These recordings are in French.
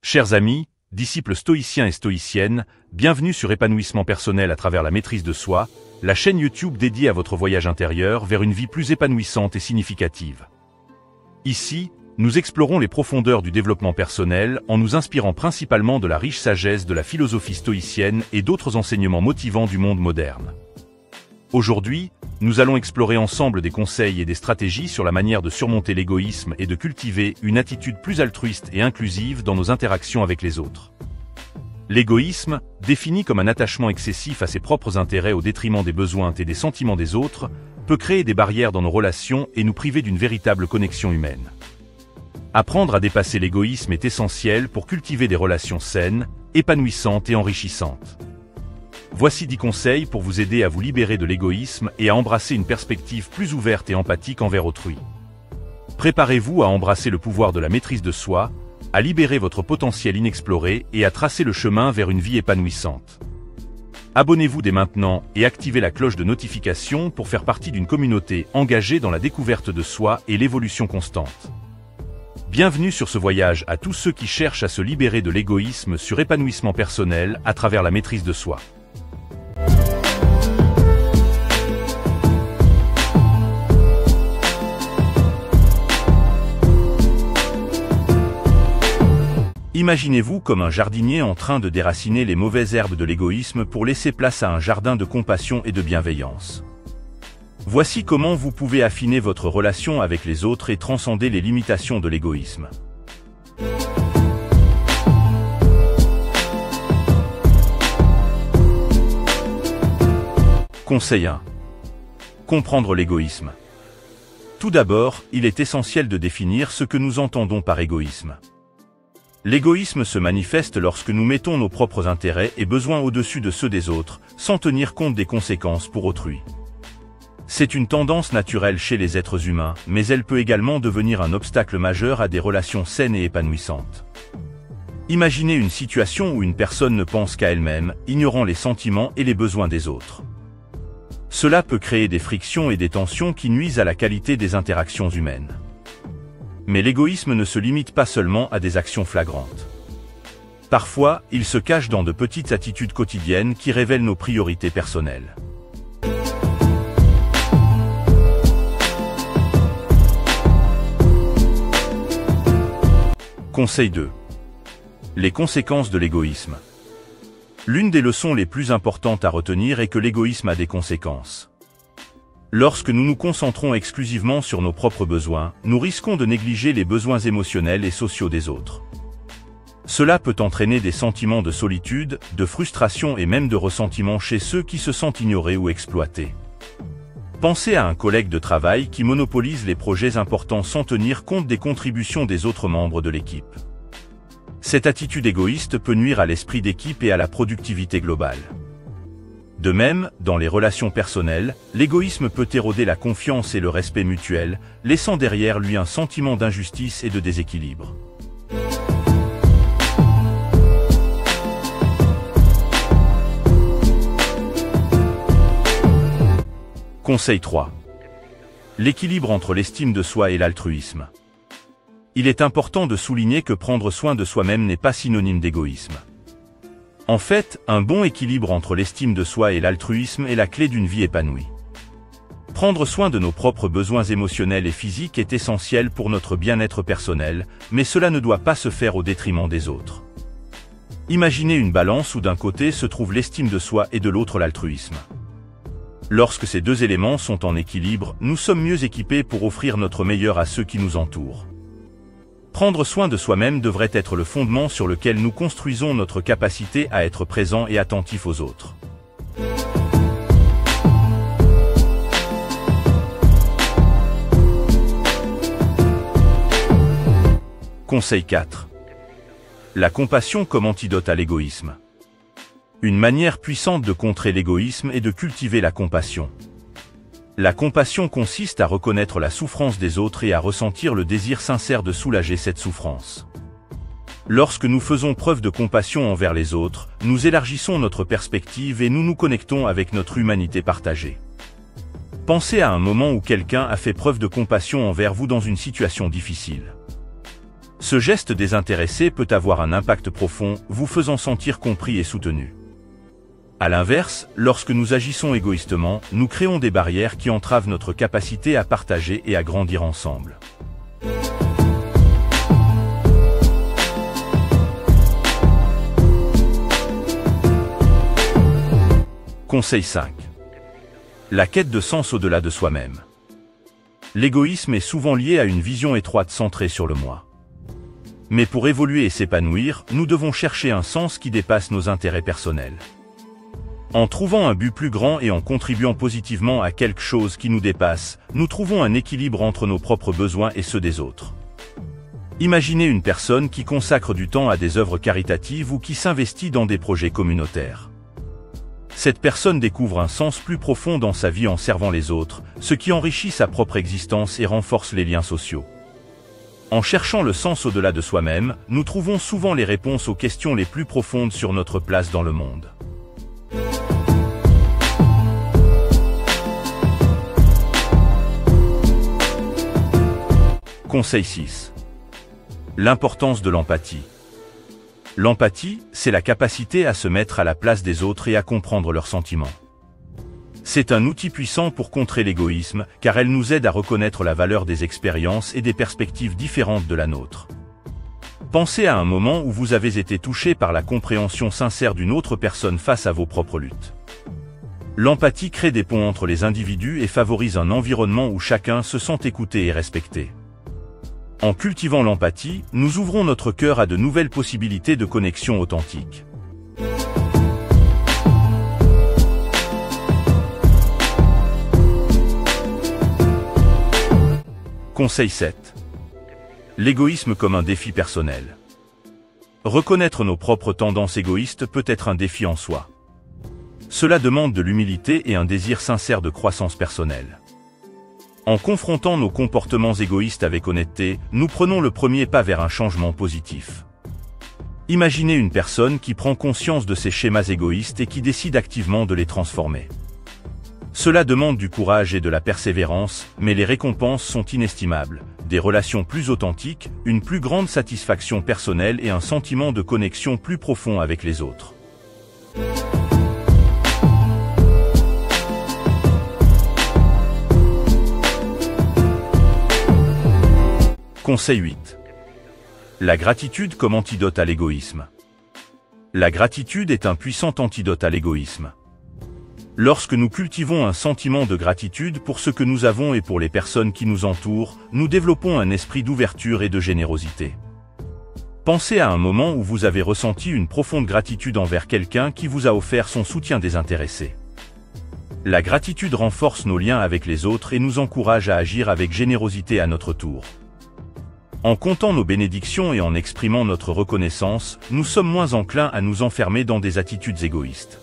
Chers amis, disciples stoïciens et stoïciennes, bienvenue sur Épanouissement personnel à travers la maîtrise de soi, la chaîne YouTube dédiée à votre voyage intérieur vers une vie plus épanouissante et significative. Ici, nous explorons les profondeurs du développement personnel en nous inspirant principalement de la riche sagesse de la philosophie stoïcienne et d'autres enseignements motivants du monde moderne. Aujourd'hui, nous allons explorer ensemble des conseils et des stratégies sur la manière de surmonter l'égoïsme et de cultiver une attitude plus altruiste et inclusive dans nos interactions avec les autres. L'égoïsme, défini comme un attachement excessif à ses propres intérêts au détriment des besoins et des sentiments des autres, peut créer des barrières dans nos relations et nous priver d'une véritable connexion humaine. Apprendre à dépasser l'égoïsme est essentiel pour cultiver des relations saines, épanouissantes et enrichissantes. Voici 10 conseils pour vous aider à vous libérer de l'égoïsme et à embrasser une perspective plus ouverte et empathique envers autrui. Préparez-vous à embrasser le pouvoir de la maîtrise de soi, à libérer votre potentiel inexploré et à tracer le chemin vers une vie épanouissante. Abonnez-vous dès maintenant et activez la cloche de notification pour faire partie d'une communauté engagée dans la découverte de soi et l'évolution constante. Bienvenue sur ce voyage à tous ceux qui cherchent à se libérer de l'égoïsme sur épanouissement personnel à travers la maîtrise de soi. Imaginez-vous comme un jardinier en train de déraciner les mauvaises herbes de l'égoïsme pour laisser place à un jardin de compassion et de bienveillance. Voici comment vous pouvez affiner votre relation avec les autres et transcender les limitations de l'égoïsme. Conseil 1. Comprendre l'égoïsme. Tout d'abord, il est essentiel de définir ce que nous entendons par égoïsme. L'égoïsme se manifeste lorsque nous mettons nos propres intérêts et besoins au-dessus de ceux des autres, sans tenir compte des conséquences pour autrui. C'est une tendance naturelle chez les êtres humains, mais elle peut également devenir un obstacle majeur à des relations saines et épanouissantes. Imaginez une situation où une personne ne pense qu'à elle-même, ignorant les sentiments et les besoins des autres. Cela peut créer des frictions et des tensions qui nuisent à la qualité des interactions humaines. Mais l'égoïsme ne se limite pas seulement à des actions flagrantes. Parfois, il se cache dans de petites attitudes quotidiennes qui révèlent nos priorités personnelles. Conseil 2. Les conséquences de l'égoïsme. L'une des leçons les plus importantes à retenir est que l'égoïsme a des conséquences. Lorsque nous nous concentrons exclusivement sur nos propres besoins, nous risquons de négliger les besoins émotionnels et sociaux des autres. Cela peut entraîner des sentiments de solitude, de frustration et même de ressentiment chez ceux qui se sentent ignorés ou exploités. Pensez à un collègue de travail qui monopolise les projets importants sans tenir compte des contributions des autres membres de l'équipe. Cette attitude égoïste peut nuire à l'esprit d'équipe et à la productivité globale. De même, dans les relations personnelles, l'égoïsme peut éroder la confiance et le respect mutuel, laissant derrière lui un sentiment d'injustice et de déséquilibre. Conseil 3. L'équilibre entre l'estime de soi et l'altruisme. Il est important de souligner que prendre soin de soi-même n'est pas synonyme d'égoïsme. En fait, un bon équilibre entre l'estime de soi et l'altruisme est la clé d'une vie épanouie. Prendre soin de nos propres besoins émotionnels et physiques est essentiel pour notre bien-être personnel, mais cela ne doit pas se faire au détriment des autres. Imaginez une balance où d'un côté se trouve l'estime de soi et de l'autre l'altruisme. Lorsque ces deux éléments sont en équilibre, nous sommes mieux équipés pour offrir notre meilleur à ceux qui nous entourent. Prendre soin de soi-même devrait être le fondement sur lequel nous construisons notre capacité à être présents et attentifs aux autres. Conseil 4. La compassion comme antidote à l'égoïsme. Une manière puissante de contrer l'égoïsme est de cultiver la compassion. La compassion consiste à reconnaître la souffrance des autres et à ressentir le désir sincère de soulager cette souffrance. Lorsque nous faisons preuve de compassion envers les autres, nous élargissons notre perspective et nous nous connectons avec notre humanité partagée. Pensez à un moment où quelqu'un a fait preuve de compassion envers vous dans une situation difficile. Ce geste désintéressé peut avoir un impact profond, vous faisant sentir compris et soutenu. À l'inverse, lorsque nous agissons égoïstement, nous créons des barrières qui entravent notre capacité à partager et à grandir ensemble. Conseil 5. La quête de sens au-delà de soi-même. L'égoïsme est souvent lié à une vision étroite centrée sur le moi. Mais pour évoluer et s'épanouir, nous devons chercher un sens qui dépasse nos intérêts personnels. En trouvant un but plus grand et en contribuant positivement à quelque chose qui nous dépasse, nous trouvons un équilibre entre nos propres besoins et ceux des autres. Imaginez une personne qui consacre du temps à des œuvres caritatives ou qui s'investit dans des projets communautaires. Cette personne découvre un sens plus profond dans sa vie en servant les autres, ce qui enrichit sa propre existence et renforce les liens sociaux. En cherchant le sens au-delà de soi-même, nous trouvons souvent les réponses aux questions les plus profondes sur notre place dans le monde. Conseil 6. L'importance de l'empathie. L'empathie, c'est la capacité à se mettre à la place des autres et à comprendre leurs sentiments. C'est un outil puissant pour contrer l'égoïsme, car elle nous aide à reconnaître la valeur des expériences et des perspectives différentes de la nôtre. Pensez à un moment où vous avez été touché par la compréhension sincère d'une autre personne face à vos propres luttes. L'empathie crée des ponts entre les individus et favorise un environnement où chacun se sent écouté et respecté. En cultivant l'empathie, nous ouvrons notre cœur à de nouvelles possibilités de connexion authentique. Conseil 7. L'égoïsme comme un défi personnel. Reconnaître nos propres tendances égoïstes peut être un défi en soi. Cela demande de l'humilité et un désir sincère de croissance personnelle. En confrontant nos comportements égoïstes avec honnêteté, nous prenons le premier pas vers un changement positif. Imaginez une personne qui prend conscience de ses schémas égoïstes et qui décide activement de les transformer. Cela demande du courage et de la persévérance, mais les récompenses sont inestimables. Des relations plus authentiques, une plus grande satisfaction personnelle et un sentiment de connexion plus profond avec les autres. Conseil 8. La gratitude comme antidote à l'égoïsme. La gratitude est un puissant antidote à l'égoïsme. Lorsque nous cultivons un sentiment de gratitude pour ce que nous avons et pour les personnes qui nous entourent, nous développons un esprit d'ouverture et de générosité. Pensez à un moment où vous avez ressenti une profonde gratitude envers quelqu'un qui vous a offert son soutien désintéressé. La gratitude renforce nos liens avec les autres et nous encourage à agir avec générosité à notre tour. En comptant nos bénédictions et en exprimant notre reconnaissance, nous sommes moins enclins à nous enfermer dans des attitudes égoïstes.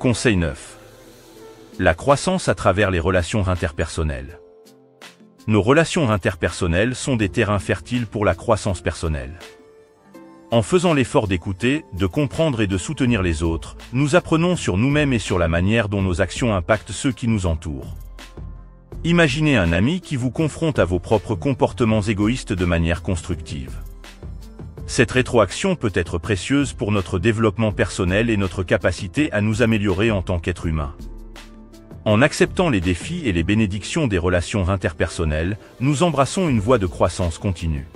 Conseil 9. La croissance à travers les relations interpersonnelles. Nos relations interpersonnelles sont des terrains fertiles pour la croissance personnelle. En faisant l'effort d'écouter, de comprendre et de soutenir les autres, nous apprenons sur nous-mêmes et sur la manière dont nos actions impactent ceux qui nous entourent. Imaginez un ami qui vous confronte à vos propres comportements égoïstes de manière constructive. Cette rétroaction peut être précieuse pour notre développement personnel et notre capacité à nous améliorer en tant qu'être humain. En acceptant les défis et les bénédictions des relations interpersonnelles, nous embrassons une voie de croissance continue.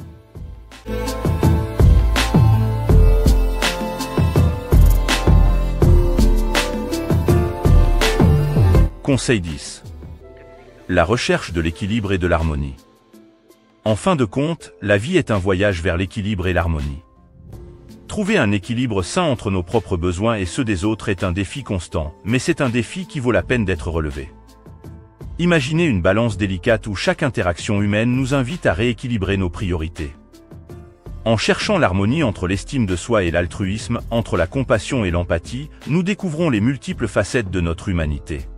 Conseil 10. La recherche de l'équilibre et de l'harmonie. En fin de compte, la vie est un voyage vers l'équilibre et l'harmonie. Trouver un équilibre sain entre nos propres besoins et ceux des autres est un défi constant, mais c'est un défi qui vaut la peine d'être relevé. Imaginez une balance délicate où chaque interaction humaine nous invite à rééquilibrer nos priorités. En cherchant l'harmonie entre l'estime de soi et l'altruisme, entre la compassion et l'empathie, nous découvrons les multiples facettes de notre humanité.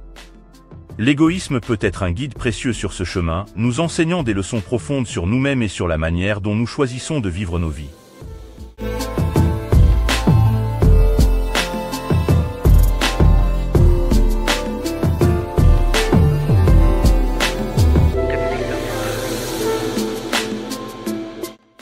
L'égoïsme peut être un guide précieux sur ce chemin, nous enseignant des leçons profondes sur nous-mêmes et sur la manière dont nous choisissons de vivre nos vies.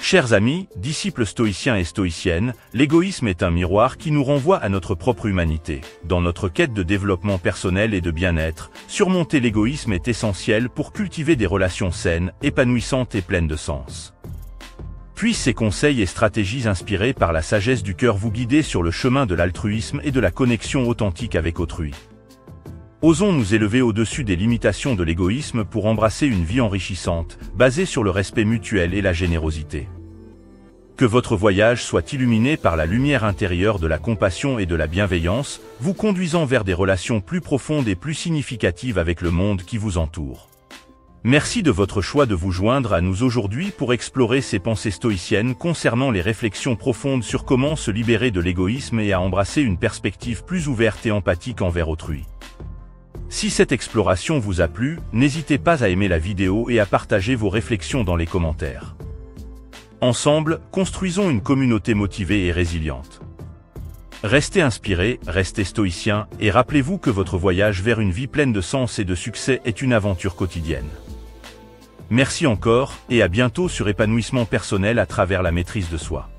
Chers amis, disciples stoïciens et stoïciennes, l'égoïsme est un miroir qui nous renvoie à notre propre humanité. Dans notre quête de développement personnel et de bien-être, surmonter l'égoïsme est essentiel pour cultiver des relations saines, épanouissantes et pleines de sens. Puissent ces conseils et stratégies inspirés par la sagesse du cœur vous guider sur le chemin de l'altruisme et de la connexion authentique avec autrui. Osons nous élever au-dessus des limitations de l'égoïsme pour embrasser une vie enrichissante, basée sur le respect mutuel et la générosité. Que votre voyage soit illuminé par la lumière intérieure de la compassion et de la bienveillance, vous conduisant vers des relations plus profondes et plus significatives avec le monde qui vous entoure. Merci de votre choix de vous joindre à nous aujourd'hui pour explorer ces pensées stoïciennes concernant les réflexions profondes sur comment se libérer de l'égoïsme et à embrasser une perspective plus ouverte et empathique envers autrui. Si cette exploration vous a plu, n'hésitez pas à aimer la vidéo et à partager vos réflexions dans les commentaires. Ensemble, construisons une communauté motivée et résiliente. Restez inspirés, restez stoïciens, et rappelez-vous que votre voyage vers une vie pleine de sens et de succès est une aventure quotidienne. Merci encore, et à bientôt sur Épanouissement personnel à travers la maîtrise de soi.